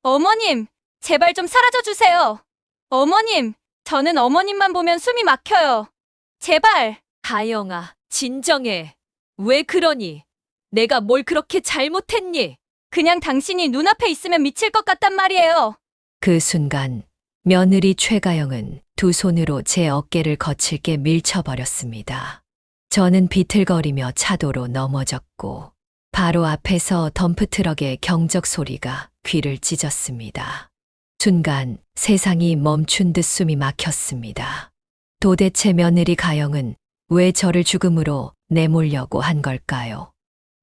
어머님, 제발 좀 사라져 주세요. 어머님, 저는 어머님만 보면 숨이 막혀요. 제발. 가영아, 진정해. 왜 그러니? 내가 뭘 그렇게 잘못했니? 그냥 당신이 눈앞에 있으면 미칠 것 같단 말이에요. 그 순간 며느리 최가영은 두 손으로 제 어깨를 거칠게 밀쳐버렸습니다. 저는 비틀거리며 차도로 넘어졌고 바로 앞에서 덤프트럭의 경적 소리가 귀를 찢었습니다. 순간 세상이 멈춘 듯 숨이 막혔습니다. 도대체 며느리 가영은 왜 저를 죽음으로 내몰려고 한 걸까요?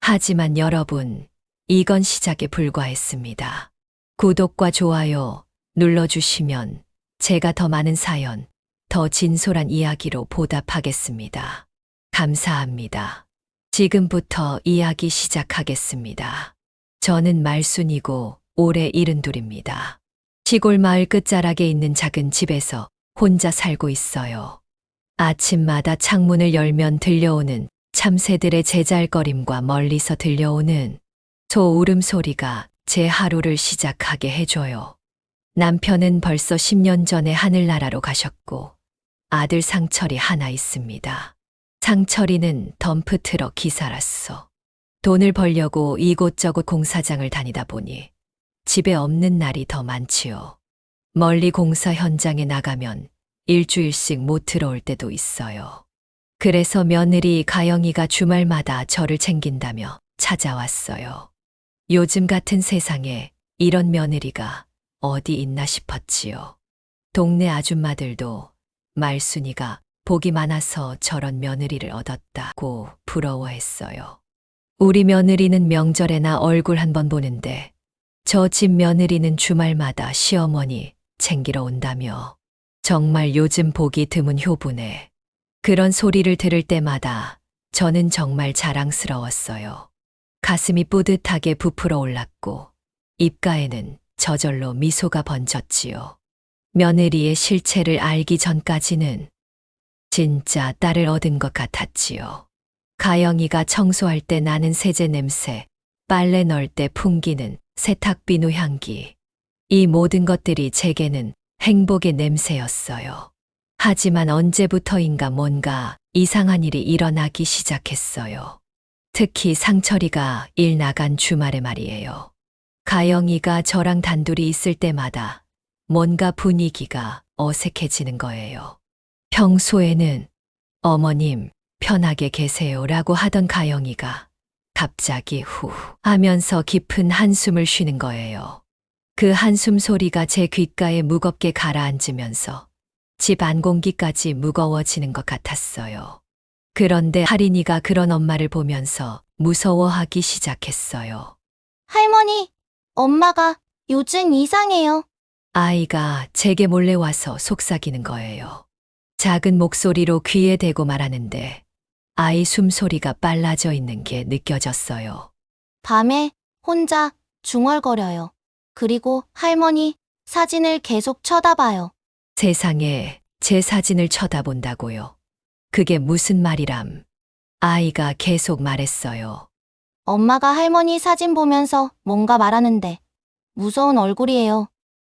하지만 여러분, 이건 시작에 불과했습니다. 구독과 좋아요 눌러주시면 제가 더 많은 사연, 더 진솔한 이야기로 보답하겠습니다. 감사합니다. 지금부터 이야기 시작하겠습니다. 저는 말순이고 올해 72입니다. 시골 마을 끝자락에 있는 작은 집에서 혼자 살고 있어요. 아침마다 창문을 열면 들려오는 참새들의 제잘거림과 멀리서 들려오는 소 울음소리가 제 하루를 시작하게 해줘요. 남편은 벌써 10년 전에 하늘나라로 가셨고 아들 상철이 하나 있습니다. 상철이는 덤프트럭 기사라서 돈을 벌려고 이곳저곳 공사장을 다니다 보니 집에 없는 날이 더 많지요. 멀리 공사 현장에 나가면 일주일씩 못 들어올 때도 있어요. 그래서 며느리 가영이가 주말마다 저를 챙긴다며 찾아왔어요. 요즘 같은 세상에 이런 며느리가 어디 있나 싶었지요. 동네 아줌마들도 말순이가 복이 많아서 저런 며느리를 얻었다고 부러워했어요. 우리 며느리는 명절에나 얼굴 한번 보는데 저 집 며느리는 주말마다 시어머니 챙기러 온다며 정말 요즘 복이 드문 효부네. 그런 소리를 들을 때마다 저는 정말 자랑스러웠어요. 가슴이 뿌듯하게 부풀어 올랐고 입가에는 저절로 미소가 번졌지요. 며느리의 실체를 알기 전까지는 진짜 딸을 얻은 것 같았지요. 가영이가 청소할 때 나는 세제 냄새, 빨래 넣을 때 풍기는 세탁비누 향기. 이 모든 것들이 제게는 행복의 냄새였어요. 하지만 언제부터인가 뭔가 이상한 일이 일어나기 시작했어요. 특히 상철이가 일 나간 주말에 말이에요. 가영이가 저랑 단둘이 있을 때마다 뭔가 분위기가 어색해지는 거예요. 평소에는 어머님 편하게 계세요라고 하던 가영이가 갑자기 후 하면서 깊은 한숨을 쉬는 거예요. 그 한숨 소리가 제 귓가에 무겁게 가라앉으면서 집 안 공기까지 무거워지는 것 같았어요. 그런데 할인이가 그런 엄마를 보면서 무서워하기 시작했어요. 할머니, 엄마가 요즘 이상해요. 아이가 제게 몰래 와서 속삭이는 거예요. 작은 목소리로 귀에 대고 말하는데 아이 숨소리가 빨라져 있는 게 느껴졌어요. 밤에 혼자 중얼거려요. 그리고 할머니 사진을 계속 쳐다봐요. 세상에 제 사진을 쳐다본다고요. 그게 무슨 말이람. 아이가 계속 말했어요. 엄마가 할머니 사진 보면서 뭔가 말하는데 무서운 얼굴이에요.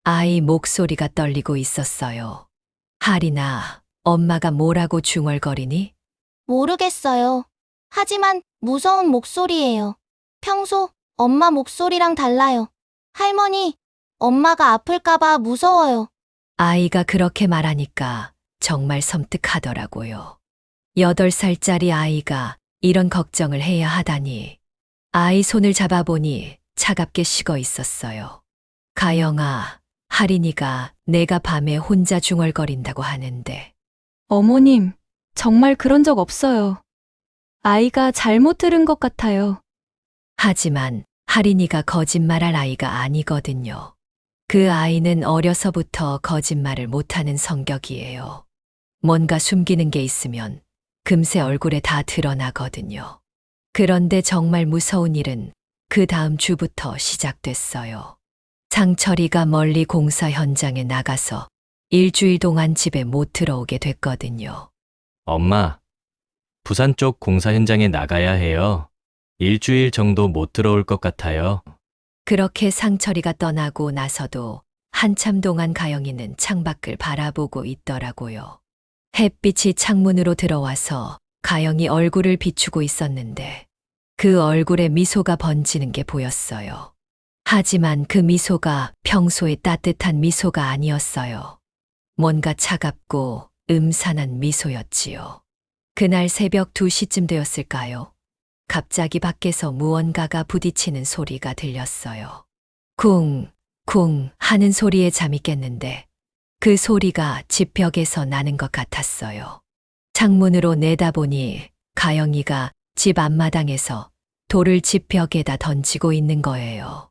아이 목소리가 떨리고 있었어요. 할인아, 엄마가 뭐라고 중얼거리니? 모르겠어요. 하지만 무서운 목소리예요. 평소 엄마 목소리랑 달라요. 할머니, 엄마가 아플까봐 무서워요. 아이가 그렇게 말하니까 정말 섬뜩하더라고요. 8살짜리 아이가 이런 걱정을 해야 하다니. 아이 손을 잡아보니 차갑게 식어 있었어요. 가영아, 할인이가 내가 밤에 혼자 중얼거린다고 하는데. 어머님, 정말 그런 적 없어요. 아이가 잘못 들은 것 같아요. 하지만 할인이가 거짓말할 아이가 아니거든요. 그 아이는 어려서부터 거짓말을 못하는 성격이에요. 뭔가 숨기는 게 있으면 금세 얼굴에 다 드러나거든요. 그런데 정말 무서운 일은 그 다음 주부터 시작됐어요. 상철이가 멀리 공사 현장에 나가서 일주일 동안 집에 못 들어오게 됐거든요. 엄마, 부산 쪽 공사 현장에 나가야 해요. 일주일 정도 못 들어올 것 같아요. 그렇게 상철이가 떠나고 나서도 한참 동안 가영이는 창밖을 바라보고 있더라고요. 햇빛이 창문으로 들어와서 가영이 얼굴을 비추고 있었는데 그 얼굴에 미소가 번지는 게 보였어요. 하지만 그 미소가 평소의 따뜻한 미소가 아니었어요. 뭔가 차갑고 음산한 미소였지요. 그날 새벽 2시쯤 되었을까요? 갑자기 밖에서 무언가가 부딪히는 소리가 들렸어요. 쿵, 쿵 하는 소리에 잠이 깼는데 그 소리가 집 벽에서 나는 것 같았어요. 창문으로 내다보니 가영이가 집 앞마당에서 돌을 집 벽에다 던지고 있는 거예요.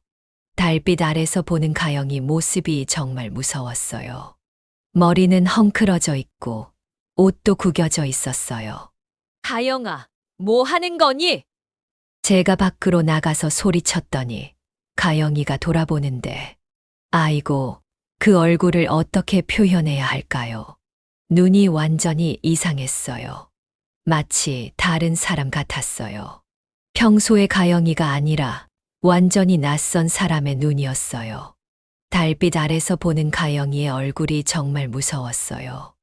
달빛 아래서 보는 가영이 모습이 정말 무서웠어요. 머리는 헝클어져 있고 옷도 구겨져 있었어요. 가영아, 뭐 하는 거니? 제가 밖으로 나가서 소리쳤더니 가영이가 돌아보는데 아이고, 그 얼굴을 어떻게 표현해야 할까요? 눈이 완전히 이상했어요. 마치 다른 사람 같았어요. 평소의 가영이가 아니라 완전히 낯선 사람의 눈이었어요. 달빛 아래서 보는 가영이의 얼굴이 정말 무서웠어요.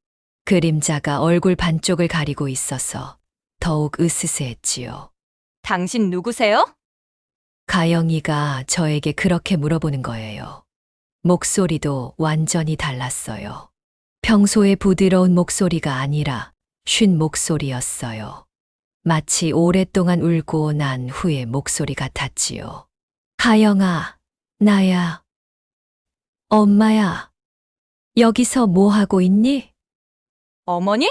그림자가 얼굴 반쪽을 가리고 있어서 더욱 으스스했지요. 당신 누구세요? 가영이가 저에게 그렇게 물어보는 거예요. 목소리도 완전히 달랐어요. 평소의 부드러운 목소리가 아니라 쉰 목소리였어요. 마치 오랫동안 울고 난 후의 목소리 같았지요. 가영아, 나야. 엄마야. 여기서 뭐 하고 있니? 어머니?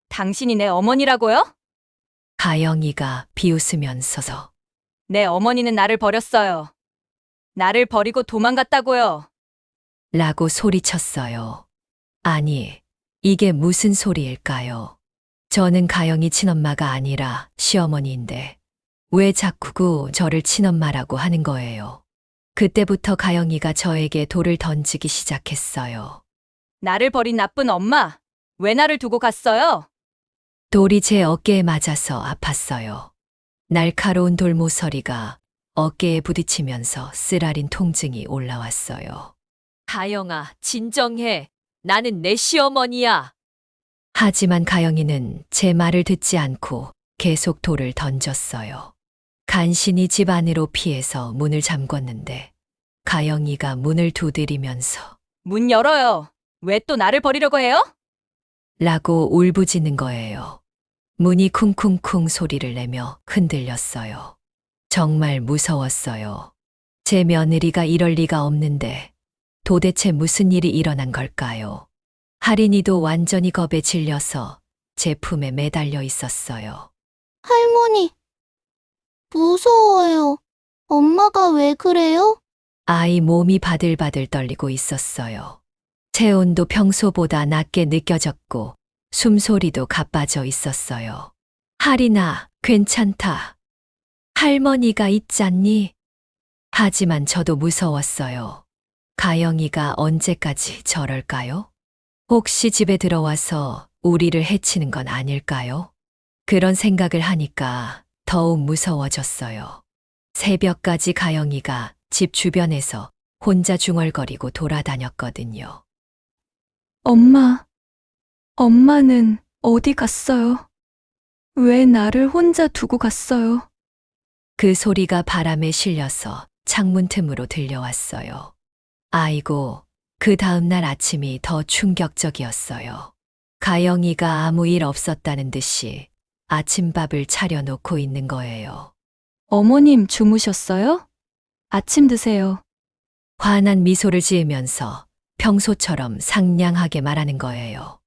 당신이 내 어머니라고요? 가영이가 비웃으면서 내 어머니는 나를 버렸어요. 나를 버리고 도망갔다고요. 라고 소리쳤어요. 아니, 이게 무슨 소리일까요? 저는 가영이 친엄마가 아니라 시어머니인데 왜 자꾸 저를 친엄마라고 하는 거예요? 그때부터 가영이가 저에게 돌을 던지기 시작했어요. 나를 버린 나쁜 엄마. 왜 나를 두고 갔어요? 돌이 제 어깨에 맞아서 아팠어요. 날카로운 돌모서리가 어깨에 부딪히면서 쓰라린 통증이 올라왔어요. 가영아, 진정해. 나는 내 시어머니야. 하지만 가영이는 제 말을 듣지 않고 계속 돌을 던졌어요. 간신히 집 안으로 피해서 문을 잠궜는데 가영이가 문을 두드리면서 문 열어요. 왜 또 나를 버리려고 해요? 라고 울부짖는 거예요. 문이 쿵쿵쿵 소리를 내며 흔들렸어요. 정말 무서웠어요. 제 며느리가 이럴 리가 없는데 도대체 무슨 일이 일어난 걸까요? 할인이도 완전히 겁에 질려서 제 품에 매달려 있었어요. 할머니, 무서워요. 엄마가 왜 그래요? 아이 몸이 바들바들 떨리고 있었어요. 체온도 평소보다 낮게 느껴졌고 숨소리도 가빠져 있었어요. 할인아, 괜찮다. 할머니가 있잖니? 하지만 저도 무서웠어요. 가영이가 언제까지 저럴까요? 혹시 집에 들어와서 우리를 해치는 건 아닐까요? 그런 생각을 하니까 더욱 무서워졌어요. 새벽까지 가영이가 집 주변에서 혼자 중얼거리고 돌아다녔거든요. 엄마는 어디 갔어요? 왜 나를 혼자 두고 갔어요? 그 소리가 바람에 실려서 창문 틈으로 들려왔어요. 아이고, 그 다음날 아침이 더 충격적이었어요. 가영이가 아무 일 없었다는 듯이 아침밥을 차려놓고 있는 거예요. 어머님 주무셨어요? 아침 드세요. 환한 미소를 지으면서 평소처럼 상냥하게 말하는 거예요.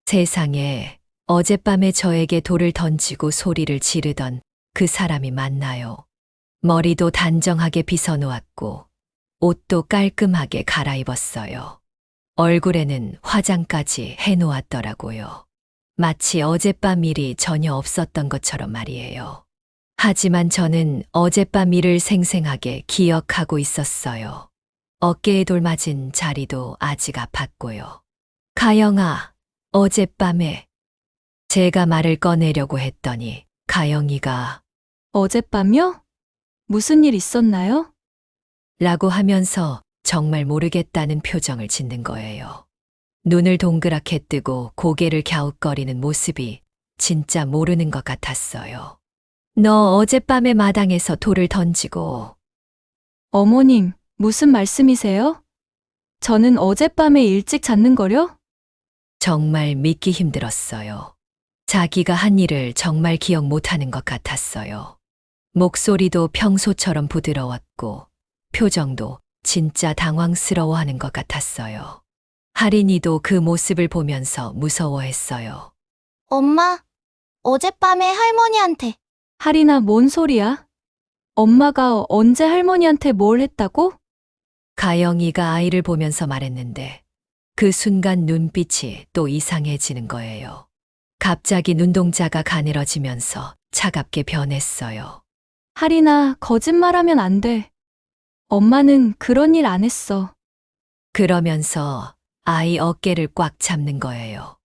세상에 어젯밤에 저에게 돌을 던지고 소리를 지르던 그 사람이 맞나요? 머리도 단정하게 빗어놓았고 옷도 깔끔하게 갈아입었어요. 얼굴에는 화장까지 해놓았더라고요. 마치 어젯밤 일이 전혀 없었던 것처럼 말이에요. 하지만 저는 어젯밤 일을 생생하게 기억하고 있었어요. 어깨에 돌 맞은 자리도 아직 아팠고요. 가영아, 어젯밤에 제가 말을 꺼내려고 했더니 가영이가 어젯밤요? 무슨 일 있었나요? 라고 하면서 정말 모르겠다는 표정을 짓는 거예요. 눈을 동그랗게 뜨고 고개를 갸웃거리는 모습이 진짜 모르는 것 같았어요. 너 어젯밤에 마당에서 돌을 던지고 어머님, 무슨 말씀이세요? 저는 어젯밤에 일찍 잤는 거려? 정말 믿기 힘들었어요. 자기가 한 일을 정말 기억 못하는 것 같았어요. 목소리도 평소처럼 부드러웠고 표정도 진짜 당황스러워하는 것 같았어요. 할인이도 그 모습을 보면서 무서워했어요. 엄마, 어젯밤에 할머니한테 할인아, 뭔 소리야? 엄마가 언제 할머니한테 뭘 했다고? 가영이가 아이를 보면서 말했는데 그 순간 눈빛이 또 이상해지는 거예요. 갑자기 눈동자가 가늘어지면서 차갑게 변했어요. 할인아, 거짓말하면 안 돼. 엄마는 그런 일 안 했어. 그러면서 아이 어깨를 꽉 잡는 거예요.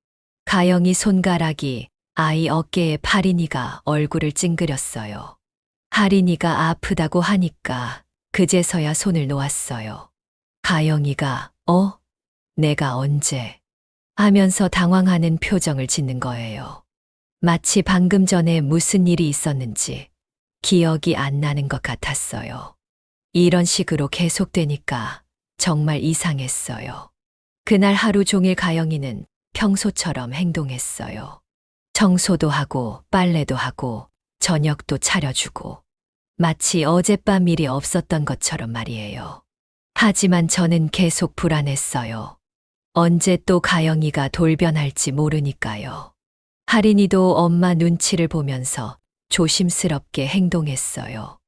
가영이 손가락이 아이 어깨에 할인이가 얼굴을 찡그렸어요. 할인이가 아프다고 하니까 그제서야 손을 놓았어요. 가영이가 내가 언제 하면서 당황하는 표정을 짓는 거예요. 마치 방금 전에 무슨 일이 있었는지 기억이 안 나는 것 같았어요. 이런 식으로 계속되니까 정말 이상했어요. 그날 하루 종일 가영이는 평소처럼 행동했어요. 청소도 하고 빨래도 하고 저녁도 차려주고 마치 어젯밤 일이 없었던 것처럼 말이에요. 하지만 저는 계속 불안했어요. 언제 또 가영이가 돌변할지 모르니까요. 할인이도 엄마 눈치를 보면서 조심스럽게 행동했어요.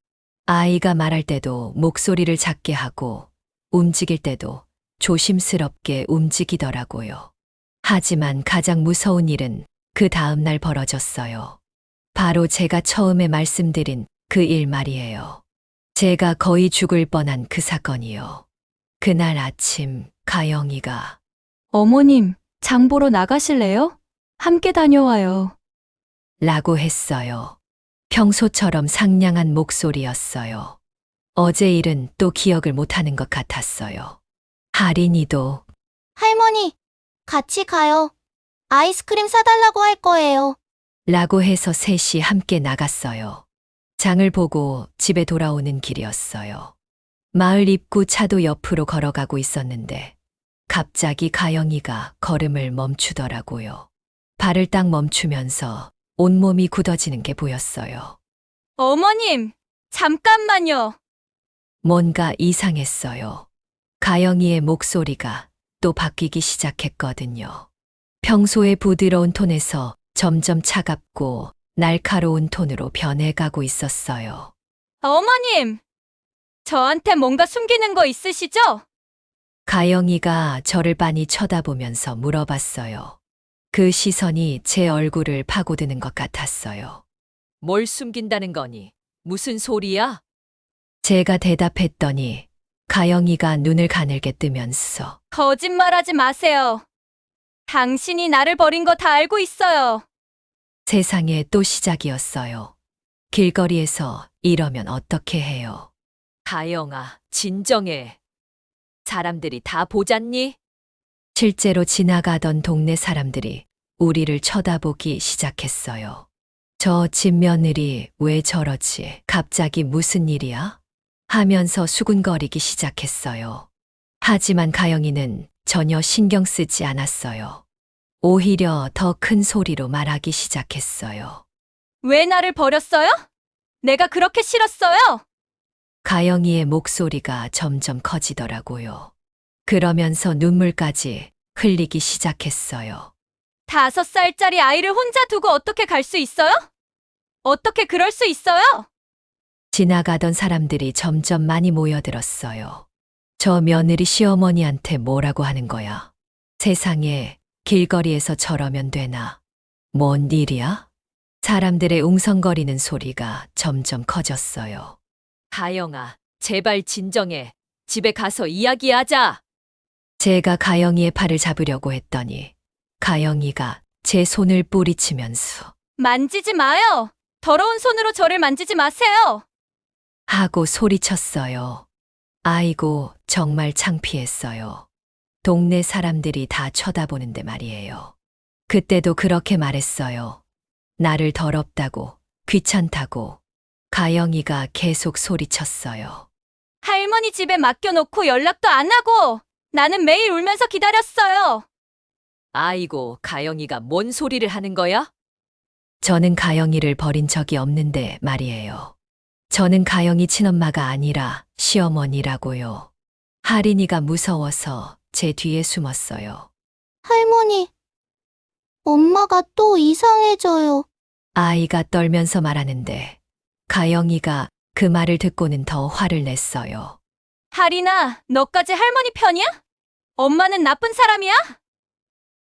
아이가 말할 때도 목소리를 작게 하고 움직일 때도 조심스럽게 움직이더라고요. 하지만 가장 무서운 일은 그 다음 날 벌어졌어요. 바로 제가 처음에 말씀드린 그 일 말이에요. 제가 거의 죽을 뻔한 그 사건이요. 그날 아침 가영이가 어머님, 장 보러 나가실래요? 함께 다녀와요. 라고 했어요. 평소처럼 상냥한 목소리였어요. 어제 일은 또 기억을 못하는 것 같았어요. 할인이도 할머니, 같이 가요. 아이스크림 사달라고 할 거예요. 라고 해서 셋이 함께 나갔어요. 장을 보고 집에 돌아오는 길이었어요. 마을 입구 차도 옆으로 걸어가고 있었는데 갑자기 가영이가 걸음을 멈추더라고요. 발을 딱 멈추면서 온몸이 굳어지는 게 보였어요. 어머님, 잠깐만요. 뭔가 이상했어요. 가영이의 목소리가 또 바뀌기 시작했거든요. 평소의 부드러운 톤에서 점점 차갑고 날카로운 톤으로 변해가고 있었어요. 어머님, 저한테 뭔가 숨기는 거 있으시죠? 가영이가 저를 빤히 쳐다보면서 물어봤어요. 그 시선이 제 얼굴을 파고드는 것 같았어요. 뭘 숨긴다는 거니? 무슨 소리야? 제가 대답했더니 가영이가 눈을 가늘게 뜨면서 거짓말하지 마세요. 당신이 나를 버린 거 다 알고 있어요. 세상에 또 시작이었어요. 길거리에서 이러면 어떻게 해요? 가영아, 진정해. 사람들이 다 보잖니? 실제로 지나가던 동네 사람들이 우리를 쳐다보기 시작했어요. 저 집 며느리 왜 저러지? 갑자기 무슨 일이야? 하면서 수군거리기 시작했어요. 하지만 가영이는 전혀 신경 쓰지 않았어요. 오히려 더 큰 소리로 말하기 시작했어요. 왜 나를 버렸어요? 내가 그렇게 싫었어요? 가영이의 목소리가 점점 커지더라고요. 그러면서 눈물까지 흘리기 시작했어요. 5살짜리 아이를 혼자 두고 어떻게 갈 수 있어요? 어떻게 그럴 수 있어요? 지나가던 사람들이 점점 많이 모여들었어요. 저 며느리 시어머니한테 뭐라고 하는 거야? 세상에 길거리에서 저러면 되나? 뭔 일이야? 사람들의 웅성거리는 소리가 점점 커졌어요. 가영아, 제발 진정해. 집에 가서 이야기하자. 제가 가영이의 팔을 잡으려고 했더니 가영이가 제 손을 뿌리치면서 만지지 마요. 더러운 손으로 저를 만지지 마세요. 하고 소리쳤어요. 아이고, 정말 창피했어요. 동네 사람들이 다 쳐다보는데 말이에요. 그때도 그렇게 말했어요. 나를 더럽다고, 귀찮다고. 가영이가 계속 소리쳤어요. 할머니 집에 맡겨놓고 연락도 안 하고 나는 매일 울면서 기다렸어요. 아이고, 가영이가 뭔 소리를 하는 거야? 저는 가영이를 버린 적이 없는데 말이에요. 저는 가영이 친엄마가 아니라 시어머니라고요. 할인이가 무서워서 제 뒤에 숨었어요. 할머니, 엄마가 또 이상해져요. 아이가 떨면서 말하는데 가영이가 그 말을 듣고는 더 화를 냈어요. 할인아, 너까지 할머니 편이야? 엄마는 나쁜 사람이야?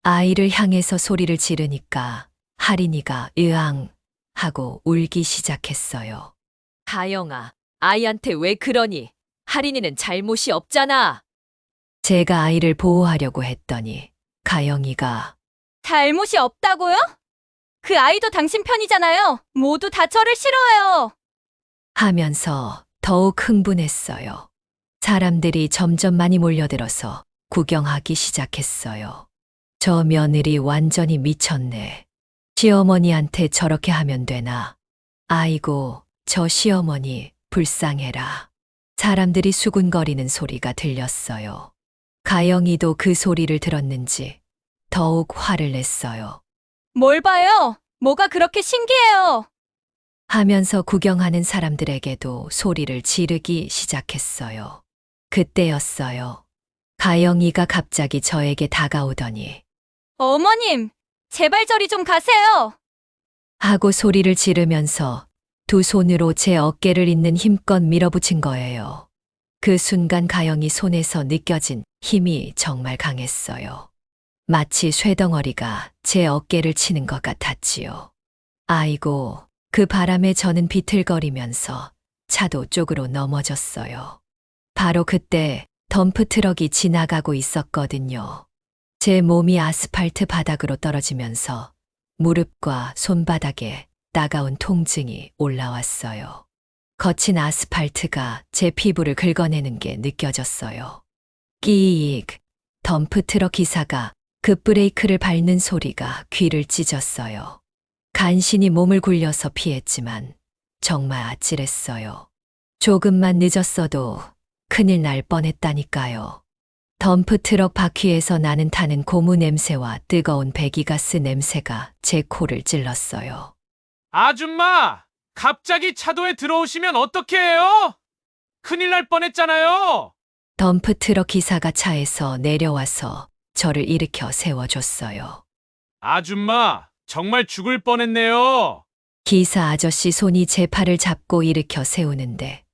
아이를 향해서 소리를 지르니까 할인이가 으앙 하고 울기 시작했어요. 가영아, 아이한테 왜 그러니? 할인이는 잘못이 없잖아. 제가 아이를 보호하려고 했더니 가영이가 잘못이 없다고요? 그 아이도 당신 편이잖아요. 모두 다 저를 싫어해요. 하면서 더욱 흥분했어요. 사람들이 점점 많이 몰려들어서 구경하기 시작했어요. 저 며느리 완전히 미쳤네. 시어머니한테 저렇게 하면 되나? 아이고, 저 시어머니 불쌍해라. 사람들이 수군거리는 소리가 들렸어요. 가영이도 그 소리를 들었는지 더욱 화를 냈어요. 뭘 봐요? 뭐가 그렇게 신기해요? 하면서 구경하는 사람들에게도 소리를 지르기 시작했어요. 그때였어요. 가영이가 갑자기 저에게 다가오더니 어머님, 제발 저리 좀 가세요. 하고 소리를 지르면서 두 손으로 제 어깨를 있는 힘껏 밀어붙인 거예요. 그 순간 가영이 손에서 느껴진 힘이 정말 강했어요. 마치 쇠덩어리가 제 어깨를 치는 것 같았지요. 아이고, 그 바람에 저는 비틀거리면서 차도 쪽으로 넘어졌어요. 바로 그때 덤프트럭이 지나가고 있었거든요. 제 몸이 아스팔트 바닥으로 떨어지면서 무릎과 손바닥에 따가운 통증이 올라왔어요. 거친 아스팔트가 제 피부를 긁어내는 게 느껴졌어요. 끼익, 덤프트럭 기사가 급브레이크를 밟는 소리가 귀를 찢었어요. 간신히 몸을 굴려서 피했지만 정말 아찔했어요. 조금만 늦었어도 큰일 날 뻔했다니까요. 덤프트럭 바퀴에서 나는 타는 고무 냄새와 뜨거운 배기가스 냄새가 제 코를 찔렀어요. 아줌마! 갑자기 차도에 들어오시면 어떻게 해요? 큰일 날 뻔했잖아요! 덤프트럭 기사가 차에서 내려와서 저를 일으켜 세워줬어요. 아줌마, 정말 죽을 뻔했네요. 기사 아저씨 손이 제 팔을 잡고 일으켜 세우는데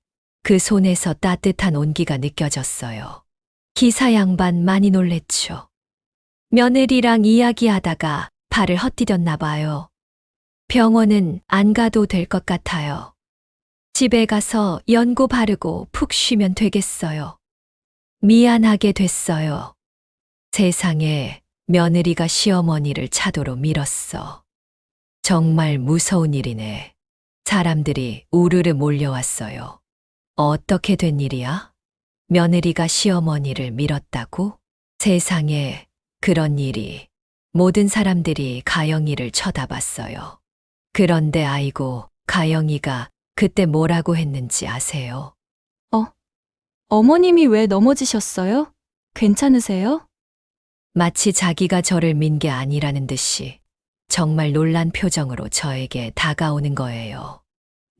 그 손에서 따뜻한 온기가 느껴졌어요. 기사 양반 많이 놀랬죠. 며느리랑 이야기하다가 발을 헛디뎠나 봐요. 병원은 안 가도 될 것 같아요. 집에 가서 연고 바르고 푹 쉬면 되겠어요. 미안하게 됐어요. 세상에 며느리가 시어머니를 차도로 밀었어. 정말 무서운 일이네. 사람들이 우르르 몰려왔어요. 어떻게 된 일이야? 며느리가 시어머니를 밀었다고? 세상에 그런 일이. 모든 사람들이 가영이를 쳐다봤어요. 그런데 아이고, 가영이가 그때 뭐라고 했는지 아세요? 어머님이 왜 넘어지셨어요? 괜찮으세요? 마치 자기가 저를 민 게 아니라는 듯이 정말 놀란 표정으로 저에게 다가오는 거예요.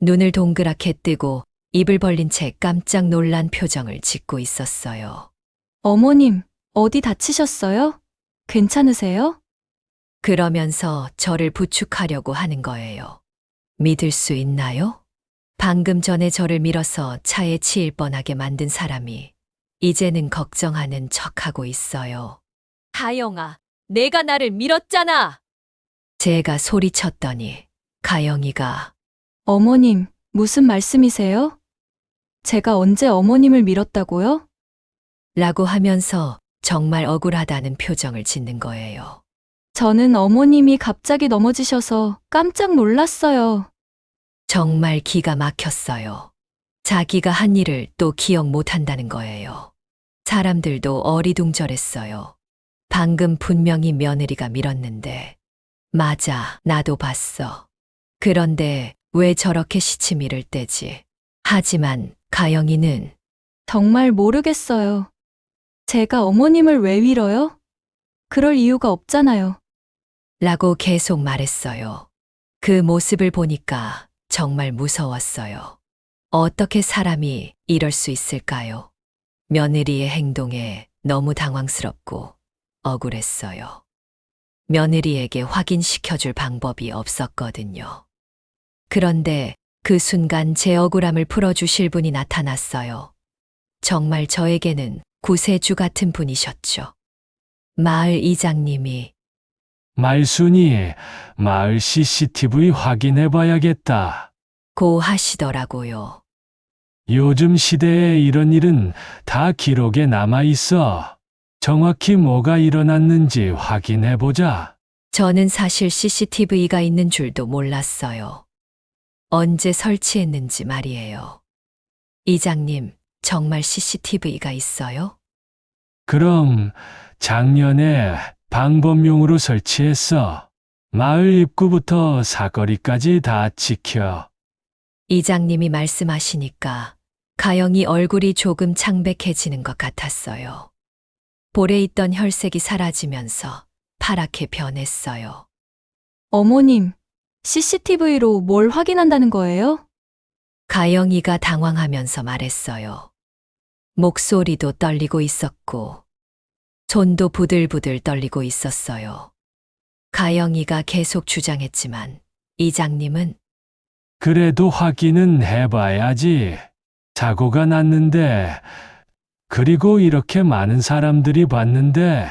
눈을 동그랗게 뜨고 입을 벌린 채 깜짝 놀란 표정을 짓고 있었어요. 어머님, 어디 다치셨어요? 괜찮으세요? 그러면서 저를 부축하려고 하는 거예요. 믿을 수 있나요? 방금 전에 저를 밀어서 차에 치일 뻔하게 만든 사람이 이제는 걱정하는 척하고 있어요. 가영아, 내가 나를 밀었잖아. 제가 소리쳤더니 가영이가 어머님, 무슨 말씀이세요? 제가 언제 어머님을 밀었다고요? 라고 하면서 정말 억울하다는 표정을 짓는 거예요. 저는 어머님이 갑자기 넘어지셔서 깜짝 놀랐어요. 정말 기가 막혔어요. 자기가 한 일을 또 기억 못 한다는 거예요. 사람들도 어리둥절했어요. 방금 분명히 며느리가 밀었는데. 맞아, 나도 봤어. 그런데 왜 저렇게 시치미를 떼지? 하지만 가영이는 정말 모르겠어요. 제가 어머님을 왜 위로요? 그럴 이유가 없잖아요. 라고 계속 말했어요. 그 모습을 보니까 정말 무서웠어요. 어떻게 사람이 이럴 수 있을까요? 며느리의 행동에 너무 당황스럽고 억울했어요. 며느리에게 확인시켜줄 방법이 없었거든요. 그런데 그 순간 제 억울함을 풀어주실 분이 나타났어요. 정말 저에게는 구세주 같은 분이셨죠. 마을 이장님이 말순이 마을 CCTV 확인해 봐야겠다. 고 하시더라고요. 요즘 시대에 이런 일은 다 기록에 남아 있어. 정확히 뭐가 일어났는지 확인해 보자. 저는 사실 CCTV가 있는 줄도 몰랐어요. 언제 설치했는지 말이에요. 이장님, 정말 CCTV가 있어요? 그럼 작년에 방범용으로 설치했어. 마을 입구부터 사거리까지 다 지켜. 이장님이 말씀하시니까 가영이 얼굴이 조금 창백해지는 것 같았어요. 볼에 있던 혈색이 사라지면서 파랗게 변했어요. 어머님, CCTV로 뭘 확인한다는 거예요? 가영이가 당황하면서 말했어요. 목소리도 떨리고 있었고, 손도 부들부들 떨리고 있었어요. 가영이가 계속 주장했지만, 이장님은 그래도 확인은 해봐야지. 사고가 났는데, 그리고 이렇게 많은 사람들이 봤는데,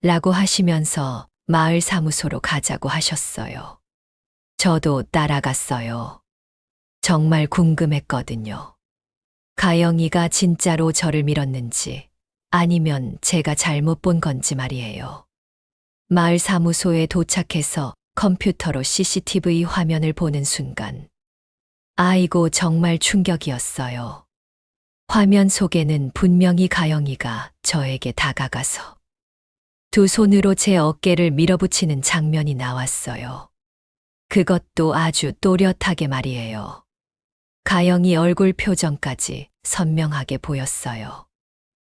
라고 하시면서 마을 사무소로 가자고 하셨어요. 저도 따라갔어요. 정말 궁금했거든요. 가영이가 진짜로 저를 밀었는지 아니면 제가 잘못 본 건지 말이에요. 마을 사무소에 도착해서 컴퓨터로 CCTV 화면을 보는 순간, 아이고 정말 충격이었어요. 화면 속에는 분명히 가영이가 저에게 다가가서 두 손으로 제 어깨를 밀어붙이는 장면이 나왔어요. 그것도 아주 또렷하게 말이에요. 가영이 얼굴 표정까지 선명하게 보였어요.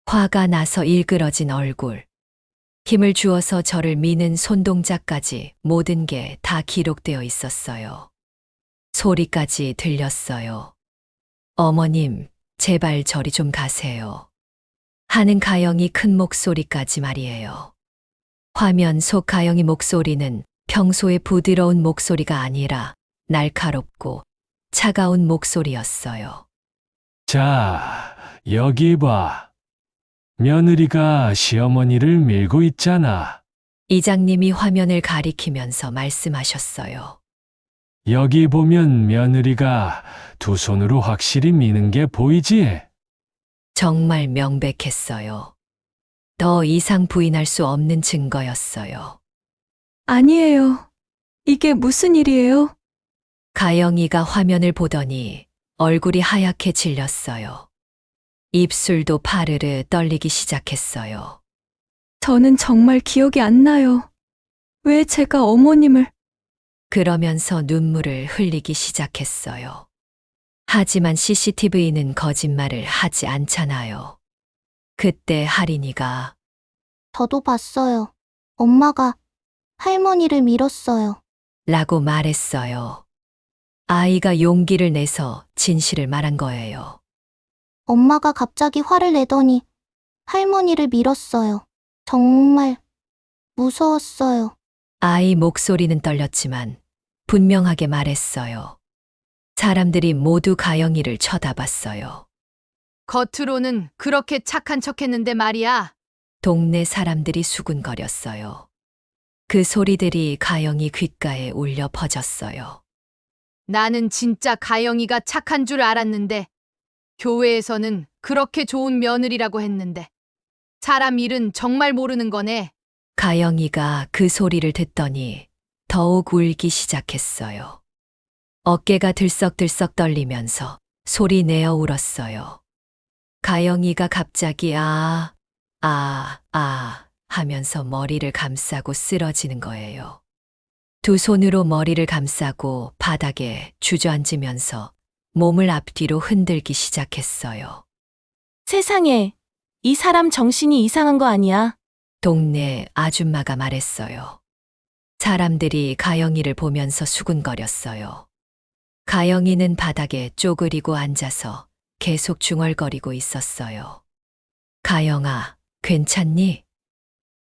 화가 나서 일그러진 얼굴, 힘을 주어서 저를 미는 손동작까지 모든 게 다 기록되어 있었어요. 소리까지 들렸어요. 어머님, 제발 저리 좀 가세요. 하는 가영이 큰 목소리까지 말이에요. 화면 속 가영이 목소리는 평소의 부드러운 목소리가 아니라 날카롭고 차가운 목소리였어요. 자, 여기 봐. 며느리가 시어머니를 밀고 있잖아. 이장님이 화면을 가리키면서 말씀하셨어요. 여기 보면 며느리가 두 손으로 확실히 미는 게 보이지? 정말 명백했어요. 더 이상 부인할 수 없는 증거였어요. 아니에요. 이게 무슨 일이에요? 가영이가 화면을 보더니 얼굴이 하얗게 질렸어요. 입술도 파르르 떨리기 시작했어요. 저는 정말 기억이 안 나요. 왜 제가 어머님을... 그러면서 눈물을 흘리기 시작했어요. 하지만 CCTV는 거짓말을 하지 않잖아요. 그때 할인이가 저도 봤어요. 엄마가 할머니를 밀었어요. 라고 말했어요. 아이가 용기를 내서 진실을 말한 거예요. 엄마가 갑자기 화를 내더니 할머니를 밀었어요. 정말 무서웠어요. 아이 목소리는 떨렸지만 분명하게 말했어요. 사람들이 모두 가영이를 쳐다봤어요. 겉으로는 그렇게 착한 척했는데 말이야. 동네 사람들이 수군거렸어요. 그 소리들이 가영이 귓가에 울려 퍼졌어요. 나는 진짜 가영이가 착한 줄 알았는데 교회에서는 그렇게 좋은 며느리라고 했는데 사람 일은 정말 모르는 거네. 가영이가 그 소리를 듣더니 더욱 울기 시작했어요. 어깨가 들썩들썩 떨리면서 소리 내어 울었어요. 가영이가 갑자기 하면서 머리를 감싸고 쓰러지는 거예요. 두 손으로 머리를 감싸고 바닥에 주저앉으면서 몸을 앞뒤로 흔들기 시작했어요. 세상에, 이 사람 정신이 이상한 거 아니야? 동네 아줌마가 말했어요. 사람들이 가영이를 보면서 수군거렸어요. 가영이는 바닥에 쪼그리고 앉아서 계속 중얼거리고 있었어요. 가영아, 괜찮니?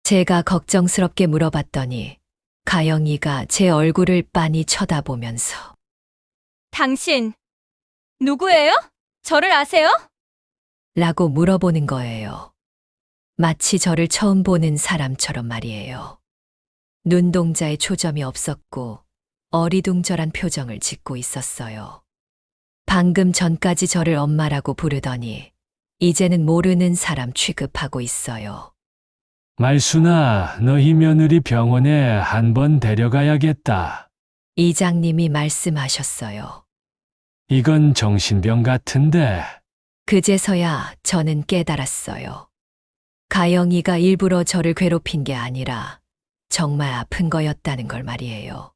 제가 걱정스럽게 물어봤더니 가영이가 제 얼굴을 빤히 쳐다보면서 당신, 누구예요? 저를 아세요? 라고 물어보는 거예요. 마치 저를 처음 보는 사람처럼 말이에요. 눈동자에 초점이 없었고 어리둥절한 표정을 짓고 있었어요. 방금 전까지 저를 엄마라고 부르더니 이제는 모르는 사람 취급하고 있어요. 말순아, 너희 며느리 병원에 한번 데려가야겠다. 이장님이 말씀하셨어요. 이건 정신병 같은데. 그제서야 저는 깨달았어요. 가영이가 일부러 저를 괴롭힌 게 아니라 정말 아픈 거였다는 걸 말이에요.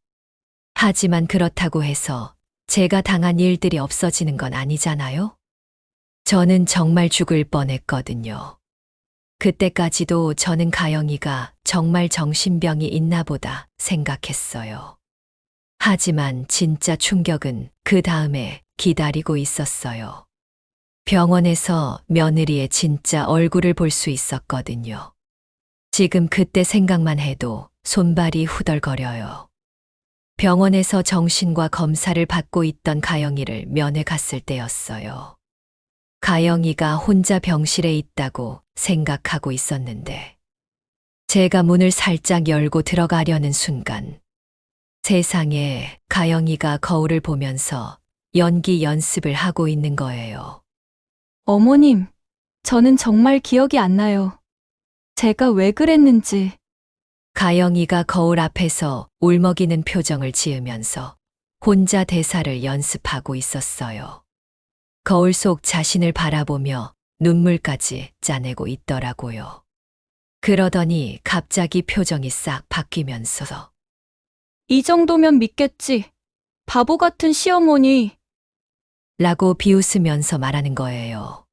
하지만 그렇다고 해서 제가 당한 일들이 없어지는 건 아니잖아요? 저는 정말 죽을 뻔했거든요. 그때까지도 저는 가영이가 정말 정신병이 있나 보다 생각했어요. 하지만 진짜 충격은 그 다음에 기다리고 있었어요. 병원에서 며느리의 진짜 얼굴을 볼 수 있었거든요. 지금 그때 생각만 해도 손발이 후덜거려요. 병원에서 정신과 검사를 받고 있던 가영이를 면회 갔을 때였어요. 가영이가 혼자 병실에 있다고 생각하고 있었는데 제가 문을 살짝 열고 들어가려는 순간 세상에 가영이가 거울을 보면서 연기 연습을 하고 있는 거예요. 어머님, 저는 정말 기억이 안 나요. 제가 왜 그랬는지. 가영이가 거울 앞에서 울먹이는 표정을 지으면서 혼자 대사를 연습하고 있었어요. 거울 속 자신을 바라보며 눈물까지 짜내고 있더라고요. 그러더니 갑자기 표정이 싹 바뀌면서 이 정도면 믿겠지. 바보 같은 시어머니. 라고 비웃으면서 말하는 거예요.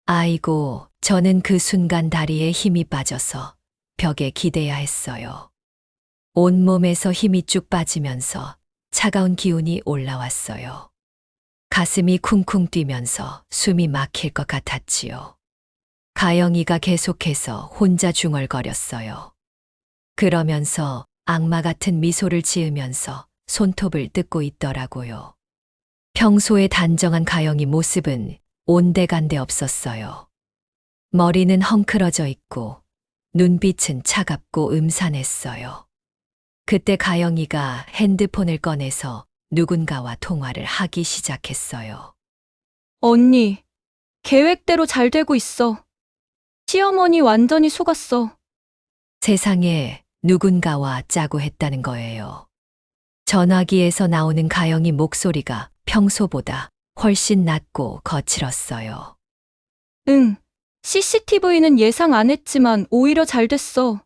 아이고, 저는 그 순간 다리에 힘이 빠져서 벽에 기대야 했어요. 온몸에서 힘이 쭉 빠지면서 차가운 기운이 올라왔어요. 가슴이 쿵쿵 뛰면서 숨이 막힐 것 같았지요. 가영이가 계속해서 혼자 중얼거렸어요. 그러면서 악마 같은 미소를 지으면서 손톱을 뜯고 있더라고요. 평소에 단정한 가영이 모습은 온데간데 없었어요. 머리는 헝클어져 있고 눈빛은 차갑고 음산했어요. 그때 가영이가 핸드폰을 꺼내서 누군가와 통화를 하기 시작했어요. 언니, 계획대로 잘 되고 있어. 시어머니 완전히 속았어. 세상에 누군가와 짜고 했다는 거예요. 전화기에서 나오는 가영이 목소리가 평소보다 훨씬 낮고 거칠었어요. 응, CCTV는 예상 안 했지만 오히려 잘 됐어.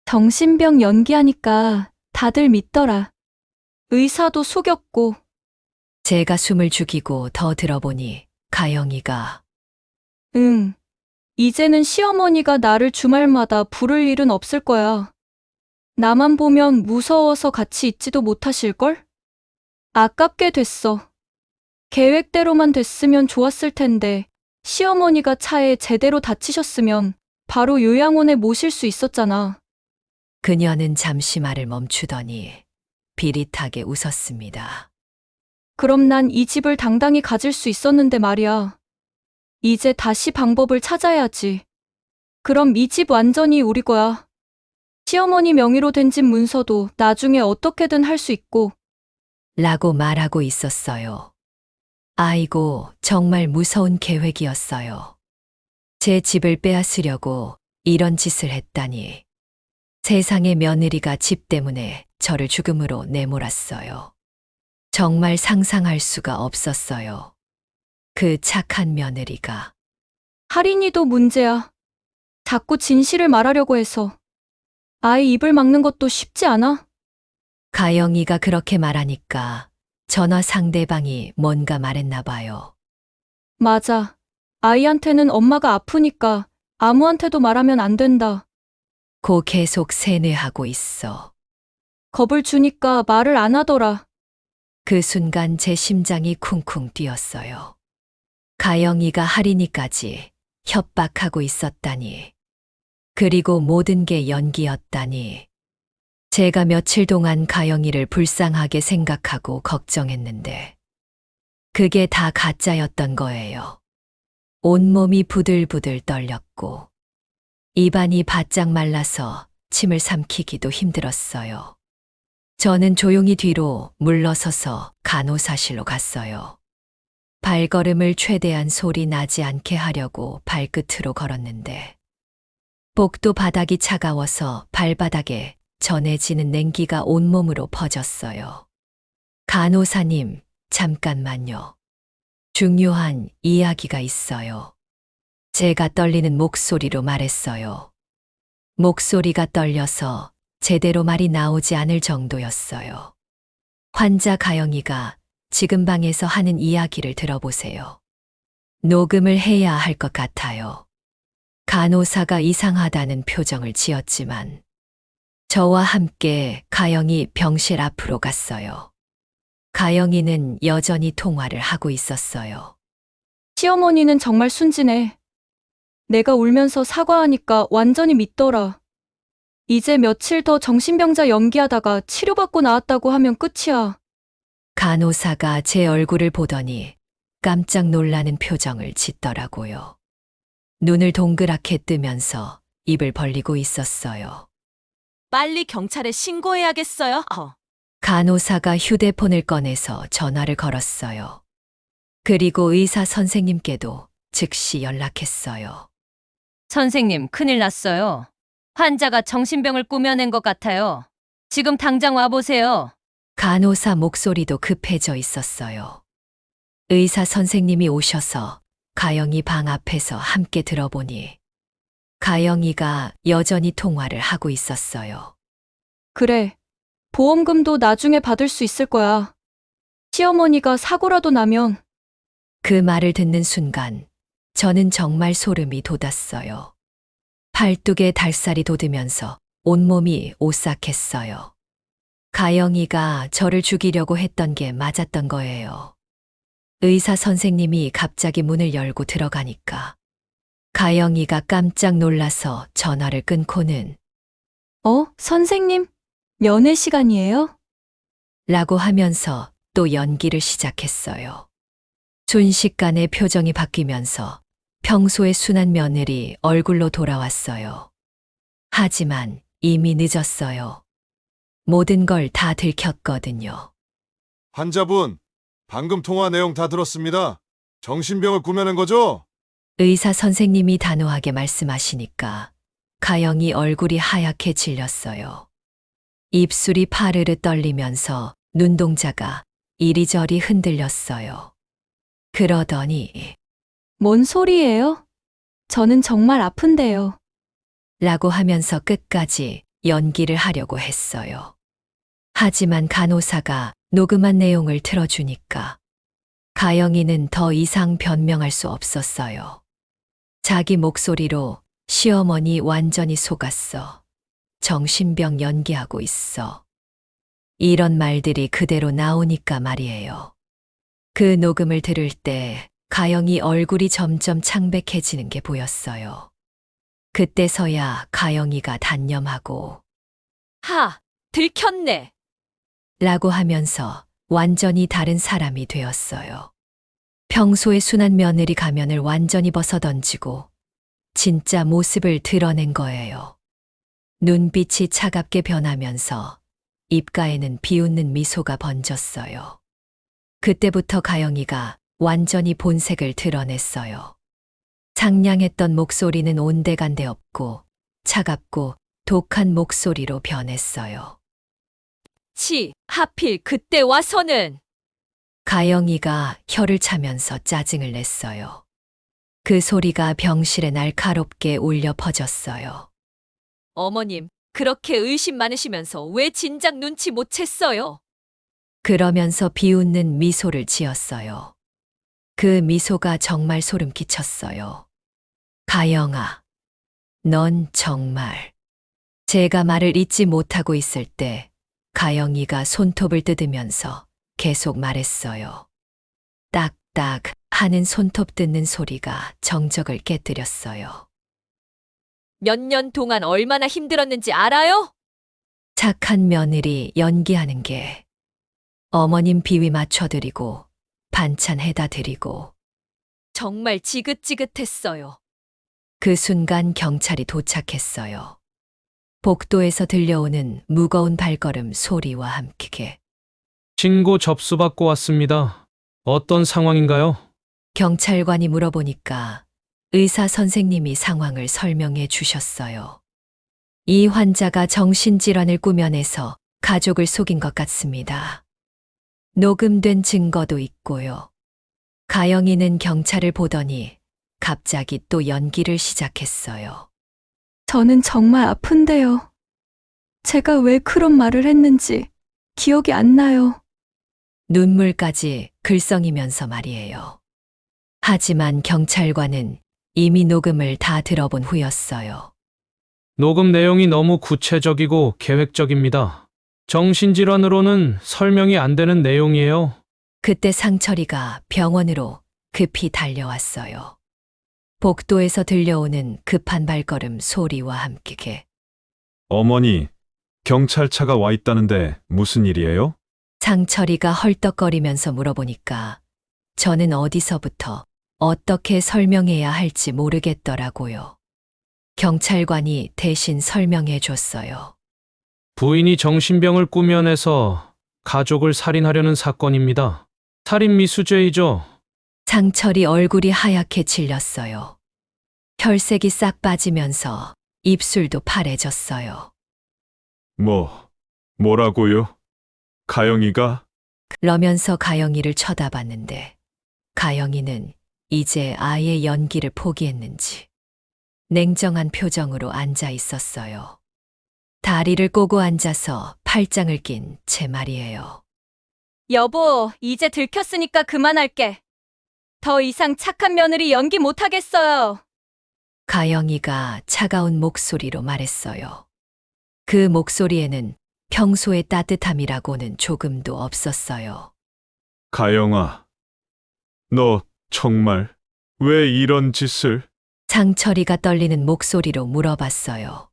정신병 연기하니까 다들 믿더라. 의사도 속였고. 제가 숨을 죽이고 더 들어보니 가영이가 응, 이제는 시어머니가 나를 주말마다 부를 일은 없을 거야. 나만 보면 무서워서 같이 있지도 못하실걸? 아깝게 됐어. 계획대로만 됐으면 좋았을 텐데 시어머니가 차에 제대로 다치셨으면 바로 요양원에 모실 수 있었잖아. 그녀는 잠시 말을 멈추더니 비릿하게 웃었습니다. 그럼 난 이 집을 당당히 가질 수 있었는데 말이야. 이제 다시 방법을 찾아야지. 그럼 이 집 완전히 우리 거야. 시어머니 명의로 된 집 문서도 나중에 어떻게든 할 수 있고. 라고 말하고 있었어요. 아이고, 정말 무서운 계획이었어요. 제 집을 빼앗으려고 이런 짓을 했다니. 세상의 며느리가 집 때문에 저를 죽음으로 내몰았어요. 정말 상상할 수가 없었어요. 그 착한 며느리가 할인이도 문제야. 자꾸 진실을 말하려고 해서. 아이 입을 막는 것도 쉽지 않아? 가영이가 그렇게 말하니까 전화 상대방이 뭔가 말했나 봐요. 맞아. 아이한테는 엄마가 아프니까 아무한테도 말하면 안 된다. 고 계속 세뇌하고 있어. 겁을 주니까 말을 안 하더라. 그 순간 제 심장이 쿵쿵 뛰었어요. 가영이가 할인이까지 협박하고 있었다니. 그리고 모든 게 연기였다니. 제가 며칠 동안 가영이를 불쌍하게 생각하고 걱정했는데 그게 다 가짜였던 거예요. 온몸이 부들부들 떨렸고 입안이 바짝 말라서 침을 삼키기도 힘들었어요. 저는 조용히 뒤로 물러서서 간호사실로 갔어요. 발걸음을 최대한 소리 나지 않게 하려고 발끝으로 걸었는데 복도 바닥이 차가워서 발바닥에 전해지는 냉기가 온몸으로 퍼졌어요. 간호사님, 잠깐만요. 중요한 이야기가 있어요. 제가 떨리는 목소리로 말했어요. 목소리가 떨려서 제대로 말이 나오지 않을 정도였어요. 환자 가영이가 지금 방에서 하는 이야기를 들어보세요. 녹음을 해야 할 것 같아요. 간호사가 이상하다는 표정을 지었지만 저와 함께 가영이 병실 앞으로 갔어요. 가영이는 여전히 통화를 하고 있었어요. 시어머니는 정말 순진해. 내가 울면서 사과하니까 완전히 믿더라. 이제 며칠 더 정신병자 연기하다가 치료받고 나왔다고 하면 끝이야. 간호사가 제 얼굴을 보더니 깜짝 놀라는 표정을 짓더라고요. 눈을 동그랗게 뜨면서 입을 벌리고 있었어요. 빨리 경찰에 신고해야겠어요. 간호사가 휴대폰을 꺼내서 전화를 걸었어요. 그리고 의사 선생님께도 즉시 연락했어요. 선생님, 큰일 났어요. 환자가 정신병을 꾸며낸 것 같아요. 지금 당장 와보세요. 간호사 목소리도 급해져 있었어요. 의사 선생님이 오셔서 가영이 방 앞에서 함께 들어보니 가영이가 여전히 통화를 하고 있었어요. 그래. 보험금도 나중에 받을 수 있을 거야. 시어머니가 사고라도 나면. 그 말을 듣는 순간 저는 정말 소름이 돋았어요. 팔뚝에 달살이 돋으면서 온몸이 오싹했어요. 가영이가 저를 죽이려고 했던 게 맞았던 거예요. 의사 선생님이 갑자기 문을 열고 들어가니까 가영이가 깜짝 놀라서 전화를 끊고는 선생님? 면회 시간이에요? 라고 하면서 또 연기를 시작했어요. 순식간에 표정이 바뀌면서 평소의 순한 며느리 얼굴로 돌아왔어요. 하지만 이미 늦었어요. 모든 걸 다 들켰거든요. 환자분, 방금 통화 내용 다 들었습니다. 정신병을 꾸며낸 거죠? 의사 선생님이 단호하게 말씀하시니까 가영이 얼굴이 하얗게 질렸어요. 입술이 파르르 떨리면서 눈동자가 이리저리 흔들렸어요. 그러더니 뭔 소리예요? 저는 정말 아픈데요. 라고 하면서 끝까지 연기를 하려고 했어요. 하지만 간호사가 녹음한 내용을 틀어주니까 가영이는 더 이상 변명할 수 없었어요. 자기 목소리로 시어머니 완전히 속았어. 정신병 연기하고 있어. 이런 말들이 그대로 나오니까 말이에요. 그 녹음을 들을 때 가영이 얼굴이 점점 창백해지는 게 보였어요. 그때서야 가영이가 단념하고 들켰네. 라고 하면서 완전히 다른 사람이 되었어요. 평소의 순한 며느리 가면을 완전히 벗어던지고 진짜 모습을 드러낸 거예요. 눈빛이 차갑게 변하면서 입가에는 비웃는 미소가 번졌어요. 그때부터 가영이가 완전히 본색을 드러냈어요. 상냥했던 목소리는 온데간데 없고 차갑고 독한 목소리로 변했어요. 하필 그때 와서는. 가영이가 혀를 차면서 짜증을 냈어요. 그 소리가 병실에 날카롭게 울려 퍼졌어요. 어머님, 그렇게 의심 많으시면서 왜 진작 눈치 못 챘어요? 그러면서 비웃는 미소를 지었어요. 그 미소가 정말 소름 끼쳤어요. 가영아, 넌 정말. 제가 말을 잇지 못하고 있을 때 가영이가 손톱을 뜯으면서 계속 말했어요. 딱딱 하는 손톱 뜯는 소리가 정적을 깨뜨렸어요. 몇 년 동안 얼마나 힘들었는지 알아요? 착한 며느리 연기하는 게 어머님 비위 맞춰드리고 반찬 해다 드리고. 정말 지긋지긋했어요. 그 순간 경찰이 도착했어요. 복도에서 들려오는 무거운 발걸음 소리와 함께 신고 접수받고 왔습니다. 어떤 상황인가요? 경찰관이 물어보니까 의사 선생님이 상황을 설명해 주셨어요. 이 환자가 정신질환을 꾸며내서 가족을 속인 것 같습니다. 녹음된 증거도 있고요. 가영이는 경찰을 보더니 갑자기 또 연기를 시작했어요. 저는 정말 아픈데요. 제가 왜 그런 말을 했는지 기억이 안 나요. 눈물까지 글썽이면서 말이에요. 하지만 경찰관은 이미 녹음을 다 들어본 후였어요. 녹음 내용이 너무 구체적이고 계획적입니다. 정신질환으로는 설명이 안 되는 내용이에요. 그때 상철이가 병원으로 급히 달려왔어요. 복도에서 들려오는 급한 발걸음 소리와 함께 어머니, 경찰차가 와 있다는데 무슨 일이에요? 상철이가 헐떡거리면서 물어보니까 저는 어디서부터 어떻게 설명해야 할지 모르겠더라고요. 경찰관이 대신 설명해 줬어요. 부인이 정신병을 꾸며내서 가족을 살인하려는 사건입니다. 살인 미수죄이죠. 상철이 얼굴이 하얗게 질렸어요. 혈색이 싹 빠지면서 입술도 파래졌어요. 뭐라고요? 가영이가? 그러면서 가영이를 쳐다봤는데 가영이는 이제 아예 연기를 포기했는지 냉정한 표정으로 앉아 있었어요. 다리를 꼬고 앉아서 팔짱을 낀 제 말이에요. 여보, 이제 들켰으니까 그만할게. 더 이상 착한 며느리 연기 못하겠어요. 가영이가 차가운 목소리로 말했어요. 그 목소리에는 평소의 따뜻함이라고는 조금도 없었어요. 가영아, 너 정말 왜 이런 짓을? 상철이가 떨리는 목소리로 물어봤어요.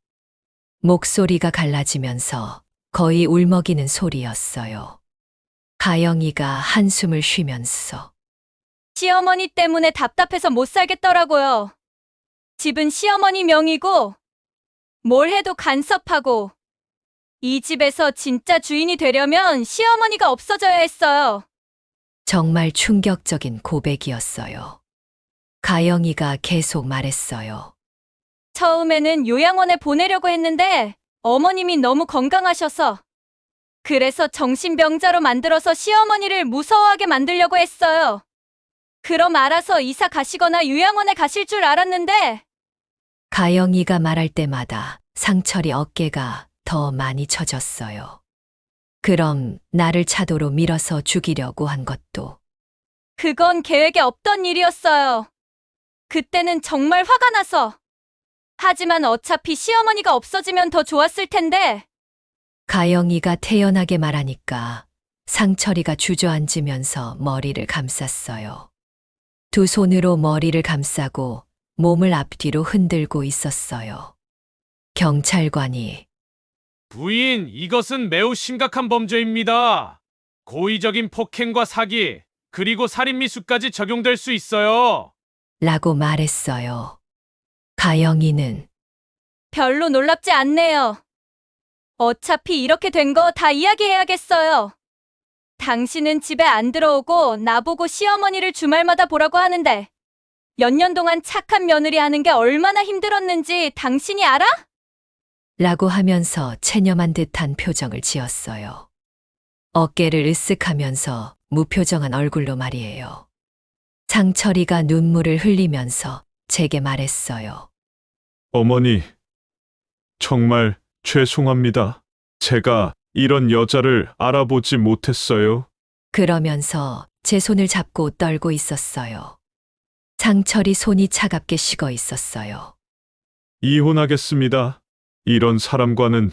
목소리가 갈라지면서 거의 울먹이는 소리였어요. 가영이가 한숨을 쉬면서 시어머니 때문에 답답해서 못 살겠더라고요. 집은 시어머니 명의고 뭘 해도 간섭하고 이 집에서 진짜 주인이 되려면 시어머니가 없어져야 했어요. 정말 충격적인 고백이었어요. 가영이가 계속 말했어요. 처음에는 요양원에 보내려고 했는데 어머님이 너무 건강하셔서 그래서 정신병자로 만들어서 시어머니를 무서워하게 만들려고 했어요. 그럼 알아서 이사 가시거나 요양원에 가실 줄 알았는데 가영이가 말할 때마다 상철이 어깨가 더 많이 처졌어요. 그럼 나를 차도로 밀어서 죽이려고 한 것도. 그건 계획에 없던 일이었어요. 그때는 정말 화가 나서. 하지만 어차피 시어머니가 없어지면 더 좋았을 텐데. 가영이가 태연하게 말하니까 상철이가 주저앉으면서 머리를 감쌌어요. 두 손으로 머리를 감싸고 몸을 앞뒤로 흔들고 있었어요. 경찰관이 부인, 이것은 매우 심각한 범죄입니다. 고의적인 폭행과 사기, 그리고 살인미수까지 적용될 수 있어요. 라고 말했어요. 가영이는 별로 놀랍지 않네요. 어차피 이렇게 된 거 다 이야기해야겠어요. 당신은 집에 안 들어오고 나보고 시어머니를 주말마다 보라고 하는데 몇 년 동안 착한 며느리 하는 게 얼마나 힘들었는지 당신이 알아? 라고 하면서 체념한 듯한 표정을 지었어요. 어깨를 으쓱하면서 무표정한 얼굴로 말이에요. 상철이가 눈물을 흘리면서 제게 말했어요. 어머니, 정말 죄송합니다. 제가 이런 여자를 알아보지 못했어요. 그러면서 제 손을 잡고 떨고 있었어요. 상철이 손이 차갑게 식어 있었어요. 이혼하겠습니다. 이런 사람과는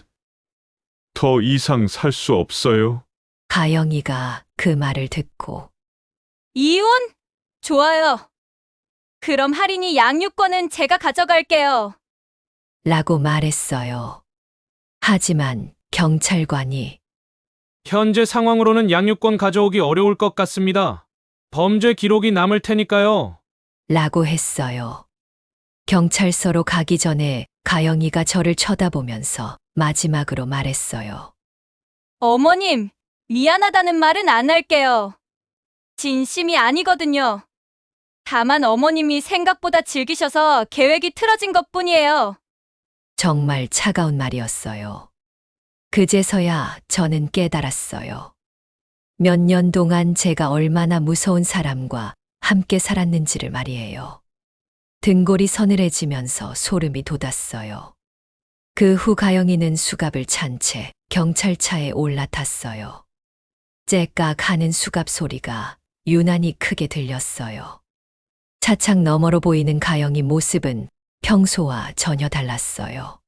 더 이상 살 수 없어요. 가영이가 그 말을 듣고 이혼? 좋아요. 그럼 할인이 양육권은 제가 가져갈게요. 라고 말했어요. 하지만 경찰관이 현재 상황으로는 양육권 가져오기 어려울 것 같습니다. 범죄 기록이 남을 테니까요. 라고 했어요. 경찰서로 가기 전에 가영이가 저를 쳐다보면서 마지막으로 말했어요. 어머님, 미안하다는 말은 안 할게요. 진심이 아니거든요. 다만 어머님이 생각보다 즐기셔서 계획이 틀어진 것뿐이에요. 정말 차가운 말이었어요. 그제서야 저는 깨달았어요. 몇 년 동안 제가 얼마나 무서운 사람과 함께 살았는지를 말이에요. 등골이 서늘해지면서 소름이 돋았어요. 그 후 가영이는 수갑을 찬 채 경찰차에 올라탔어요. 째깍 하는 수갑 소리가 유난히 크게 들렸어요. 차창 너머로 보이는 가영이 모습은 평소와 전혀 달랐어요.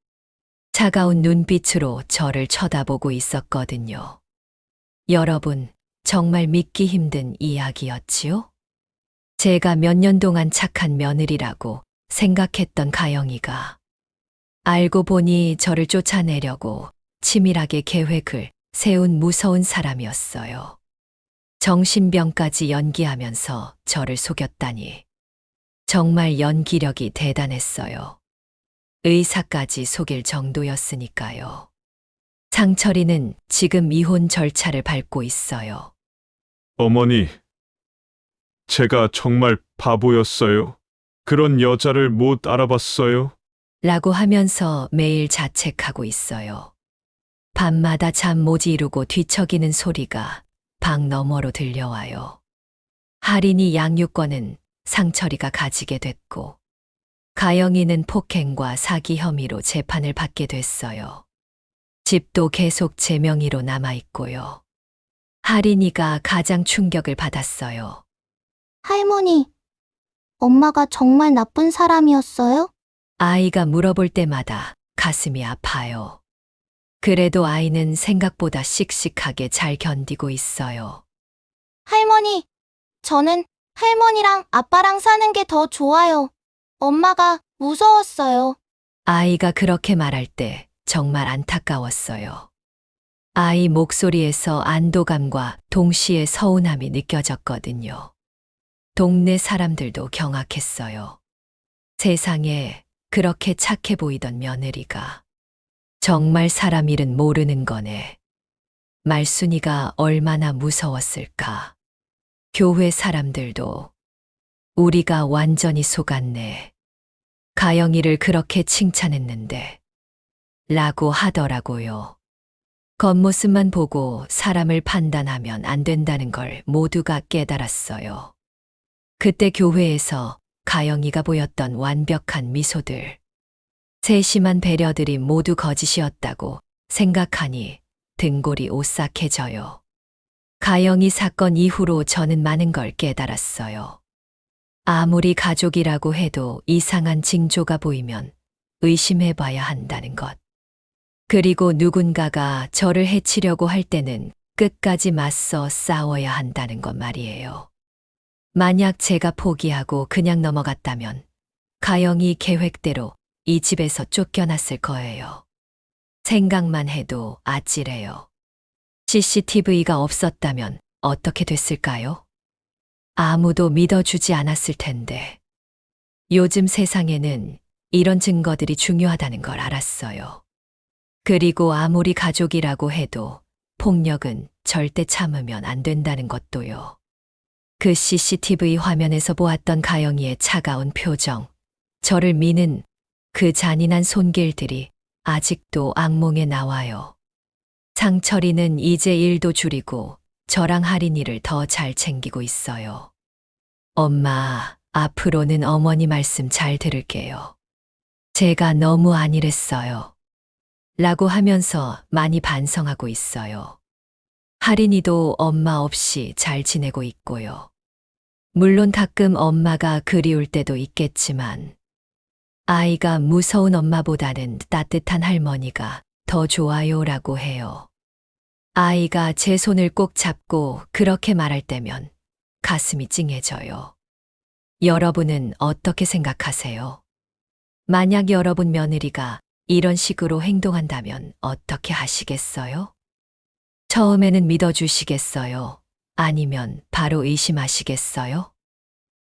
차가운 눈빛으로 저를 쳐다보고 있었거든요. 여러분, 정말 믿기 힘든 이야기였지요? 제가 몇 년 동안 착한 며느리라고 생각했던 가영이가 알고 보니 저를 쫓아내려고 치밀하게 계획을 세운 무서운 사람이었어요. 정신병까지 연기하면서 저를 속였다니. 정말 연기력이 대단했어요. 의사까지 속일 정도였으니까요. 상철이는 지금 이혼 절차를 밟고 있어요. 어머니, 제가 정말 바보였어요. 그런 여자를 못 알아봤어요. 라고 하면서 매일 자책하고 있어요. 밤마다 잠 못 이루고 뒤척이는 소리가 방 너머로 들려와요. 할인이 양육권은 상철이가 가지게 됐고, 가영이는 폭행과 사기 혐의로 재판을 받게 됐어요. 집도 계속 제 명의로 남아있고요. 할인이가 가장 충격을 받았어요. 할머니, 엄마가 정말 나쁜 사람이었어요? 아이가 물어볼 때마다 가슴이 아파요. 그래도 아이는 생각보다 씩씩하게 잘 견디고 있어요. 할머니, 저는 할머니랑 아빠랑 사는 게 더 좋아요. 엄마가 무서웠어요. 아이가 그렇게 말할 때 정말 안타까웠어요. 아이 목소리에서 안도감과 동시에 서운함이 느껴졌거든요. 동네 사람들도 경악했어요. 세상에 그렇게 착해 보이던 며느리가 정말 사람 일은 모르는 거네. 말순이가 얼마나 무서웠을까. 교회 사람들도 우리가 완전히 속았네. 가영이를 그렇게 칭찬했는데 라고 하더라고요. 겉모습만 보고 사람을 판단하면 안 된다는 걸 모두가 깨달았어요. 그때 교회에서 가영이가 보였던 완벽한 미소들, 세심한 배려들이 모두 거짓이었다고 생각하니 등골이 오싹해져요. 가영이 사건 이후로 저는 많은 걸 깨달았어요. 아무리 가족이라고 해도 이상한 징조가 보이면 의심해봐야 한다는 것. 그리고 누군가가 저를 해치려고 할 때는 끝까지 맞서 싸워야 한다는 것 말이에요. 만약 제가 포기하고 그냥 넘어갔다면 가영이 계획대로 이 집에서 쫓겨났을 거예요. 생각만 해도 아찔해요. CCTV가 없었다면 어떻게 됐을까요? 아무도 믿어주지 않았을 텐데. 요즘 세상에는 이런 증거들이 중요하다는 걸 알았어요. 그리고 아무리 가족이라고 해도 폭력은 절대 참으면 안 된다는 것도요. 그 CCTV 화면에서 보았던 가영이의 차가운 표정, 저를 미는 그 잔인한 손길들이 아직도 악몽에 나와요. 상철이는 이제 일도 줄이고 저랑 할인이를 더 잘 챙기고 있어요. 엄마, 앞으로는 어머니 말씀 잘 들을게요. 제가 너무 안일했어요. 라고 하면서 많이 반성하고 있어요. 할인이도 엄마 없이 잘 지내고 있고요. 물론 가끔 엄마가 그리울 때도 있겠지만 아이가 무서운 엄마보다는 따뜻한 할머니가 더 좋아요라고 해요. 아이가 제 손을 꼭 잡고 그렇게 말할 때면 가슴이 찡해져요. 여러분은 어떻게 생각하세요? 만약 여러분 며느리가 이런 식으로 행동한다면 어떻게 하시겠어요? 처음에는 믿어주시겠어요? 아니면 바로 의심하시겠어요?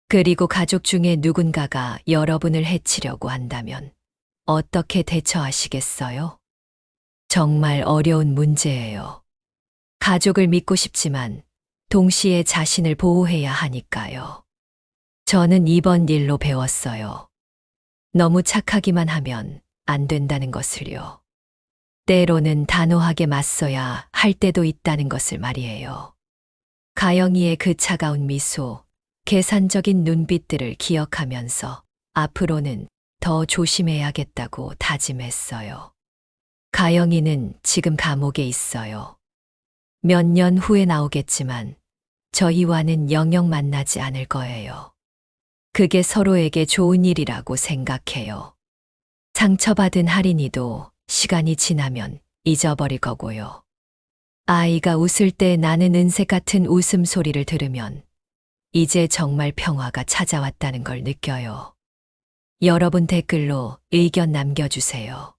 그리고 가족 중에 누군가가 여러분을 해치려고 한다면 어떻게 대처하시겠어요? 정말 어려운 문제예요. 가족을 믿고 싶지만 동시에 자신을 보호해야 하니까요. 저는 이번 일로 배웠어요. 너무 착하기만 하면 안 된다는 것을요. 때로는 단호하게 맞서야 할 때도 있다는 것을 말이에요. 가영이의 그 차가운 미소, 계산적인 눈빛들을 기억하면서 앞으로는 더 조심해야겠다고 다짐했어요. 가영이는 지금 감옥에 있어요. 몇 년 후에 나오겠지만 저희와는 영영 만나지 않을 거예요. 그게 서로에게 좋은 일이라고 생각해요. 상처받은 할인이도 시간이 지나면 잊어버릴 거고요. 아이가 웃을 때 나는 은색 같은 웃음소리를 들으면 이제 정말 평화가 찾아왔다는 걸 느껴요. 여러분 댓글로 의견 남겨주세요.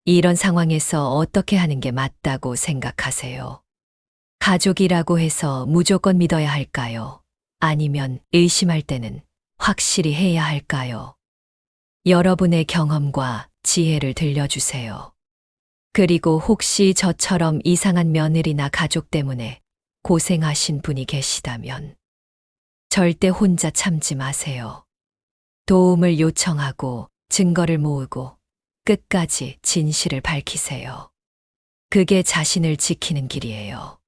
이런 상황에서 어떻게 하는 게 맞다고 생각하세요? 가족이라고 해서 무조건 믿어야 할까요? 아니면 의심할 때는 확실히 해야 할까요? 여러분의 경험과 지혜를 들려주세요. 그리고 혹시 저처럼 이상한 며느리나 가족 때문에 고생하신 분이 계시다면 절대 혼자 참지 마세요. 도움을 요청하고 증거를 모으고 끝까지 진실을 밝히세요. 그게 자신을 지키는 길이에요.